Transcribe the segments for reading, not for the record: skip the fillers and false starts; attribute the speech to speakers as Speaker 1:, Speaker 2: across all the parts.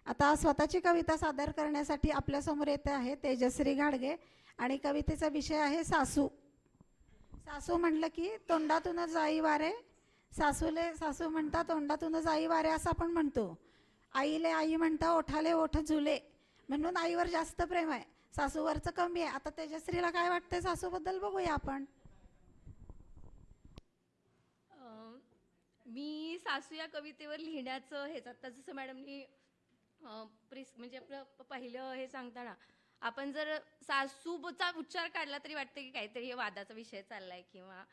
Speaker 1: आता स्वतःची कविता सादर करण्यासाठी आपल्यासमोर येते आहे तेजश्री घाडगे आणि कवितेचा विषय आहे सासू. सासू म्हटलं की तोंडातून जाई वारे, सासूले सासू म्हणता तोंडातून जाई वारे असं आपण म्हणतो. आईले आई म्हणता ओठाले ओठ झुले, म्हणून आईवर जास्त प्रेम आहे, सासूवरचं कमी आहे. आता तेजश्रीला काय वाटतंय सासूबद्दल बघूया आपण.
Speaker 2: मी सासू या कवितेवर लिहिण्याचं हेच आता जसं मॅडमनी म्हणजे आपलं पहिलं हे सांगताना आपण जर सासूचा उच्चार काढला तरी वाटतं की काहीतरी हे वादाचा विषय चाललाय किंवा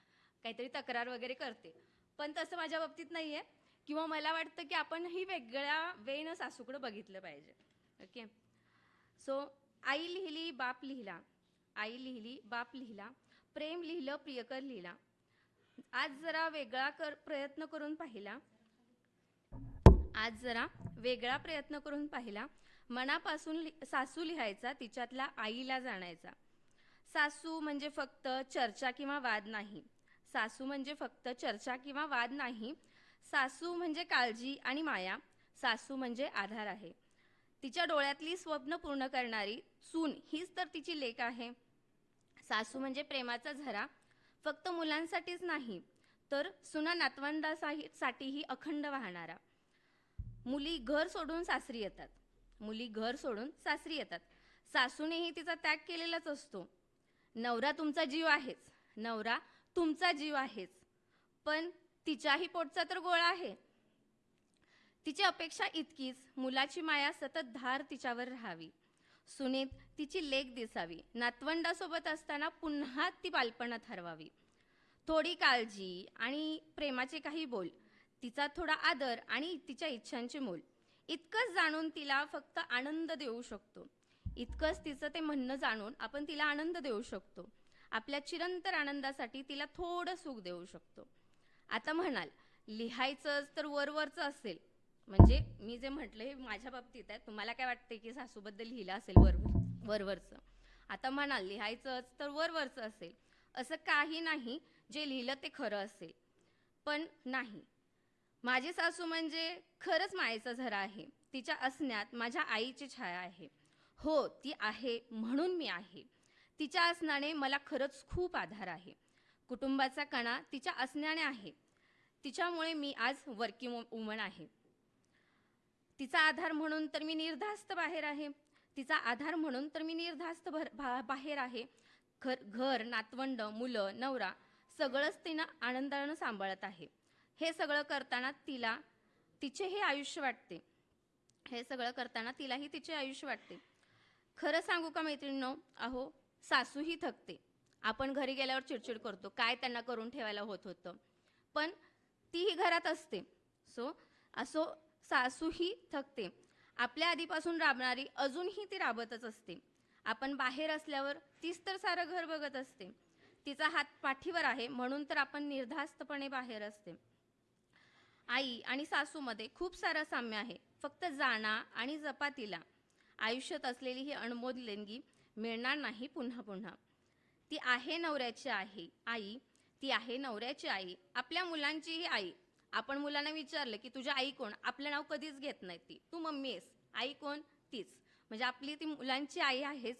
Speaker 2: काहीतरी तक्रार वगैरे करते, पण तसं माझ्या बाबतीत नाही आहे. किंवा मला वाटतं की आपण ही वेगळ्या वेनं सासूकडं बघितलं पाहिजे. ओके, सो आई लिहिली बाप लिहिला, आई लिहिली बाप लिहिला, प्रेम लिहिलं प्रियकर लिहिला. आज जरा वेगळा प्रयत्न करून पाहिला, आज जरा वेगळा प्रयत्न करून पाहिला. मनापासून सासू लिहायचा, तिच्यातल्या आईला जाणायचा. सासू म्हणजे फक्त चर्चा किंवा वाद नाही, सासू म्हणजे फक्त चर्चा किंवा वाद नाही. सासू म्हणजे काळजी आणि माया, सासू म्हणजे आधार आहे. तिच्या डोळ्यातली स्वप्न पूर्ण करणारी सून हीच तर तिची लेक आहे. सासू म्हणजे प्रेमाचा झरा, फक्त मुलांसाठीच नाही तर सुना नातवंडासाठीही अखंड वाहणारा. मुली घर सोडून सासरी येतात, मुली घर सोडून सासरी येतात. सासूनेही तिचा त्याग केलेलाच असतो. नवरा तुमचा जीव आहेच, नवरा तुमचा जीव आहेच, पण तिच्याही पोटचा तर गोळा आहे. तिची अपेक्षा इतकीच, मुलाची माया सतत धार तिच्यावर राहावी, सुनेत तिची लेक दिसावी, नातवंडासोबत असताना पुन्हा ती बालपणात हरवावी. थोडी काळजी आणि प्रेमाचे काही बोल, तिचा थोडा आदर आणि तिच्या इच्छांचे मोल, इतकंच जाणून तिला फक्त आनंद देऊ शकतो. इतकंच तिचं ते म्हणणं जाणून आपण तिला आनंद देऊ शकतो. आपल्या चिरंतर आनंदासाठी तिला थोडं सुख देऊ शकतो. आता म्हणाल लिहायचंच तर वरवरचं असेल, म्हणजे मी जे म्हटलं हे माझ्या बाबतीत आहे, तुम्हाला काय वाटते की सासूबद्दल लिहिलं असेल वरवरचं. आता म्हणाल लिहायचंच तर वरवरचं असेल, असं काही नाही. जे लिहिलं ते खरं असेल, पण नाही. माझी सासू म्हणजे खरंच मायेचा झरा आहे. तिच्या असण्यात माझ्या आईची छाया आहे. हो, ती आहे म्हणून मी आहे. तिच्या असण्याने मला खरंच खूप आधार आहे. कुटुंबाचा कणा तिच्या असण्याने आहे. तिच्यामुळे मी आज वर्किंग वुमन आहे. तिचा आधार म्हणून तर मी निर्धास्त बाहेर आहे. तिचा आधार म्हणून तर मी निर्धास्त बाहेर आहे. घर, नातवंड, मुलं, नवरा सगळंच तिनं आनंदानं सांभाळत आहे. हे सगळं करताना तिला तिचेही आयुष्य वाटते. हे सगळं करताना तिलाही तिचे आयुष्य वाटते. खरं सांगू का मैत्रिणींनो, अहो सासूही थकते. आपण घरी गेल्यावर चिडचिड करतो, काय त्यांना करून ठेवायला होत होतं, पण तीही घरात असते. असो सासूही थकते. आपल्या आधीपासून राबणारी अजूनही ती राबतच असते. आपण बाहेर असल्यावर तीच तर सारं घर बघत असते. तिचा हात पाठीवर आहे म्हणून तर आपण निर्धास्तपणे बाहेर असते. आई आणि सासूमध्ये खूप सारं साम्य आहे, फक्त जाणा आणि जपा तिला. आयुष्यात असलेली ही अनमोल देणगी मिळणार नाही पुन्हा पुन्हा. ती आहे नवऱ्याची आई, ती आहे नवऱ्याची आई, आपल्या मुलांचीही आई. आपण मुलांना विचारलं की तुझी आई कोण, आपलं नाव कधीच घेत नाही ती, तू मम्मी आहेस, आई कोण, तीच. म्हणजे आपली ती मुलांची आई आहेच.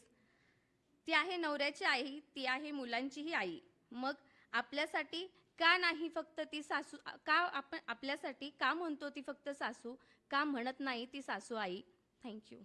Speaker 2: ती आहे नवऱ्याची आई, ती आहे मुलांचीही आई. मग आपल्यासाठी का नाही फक्त ती सासू, का आपण आपल्यासाठी का म्हणतो ती फक्त सासू, का म्हणत नाही ती सासू आई. थँक्यू.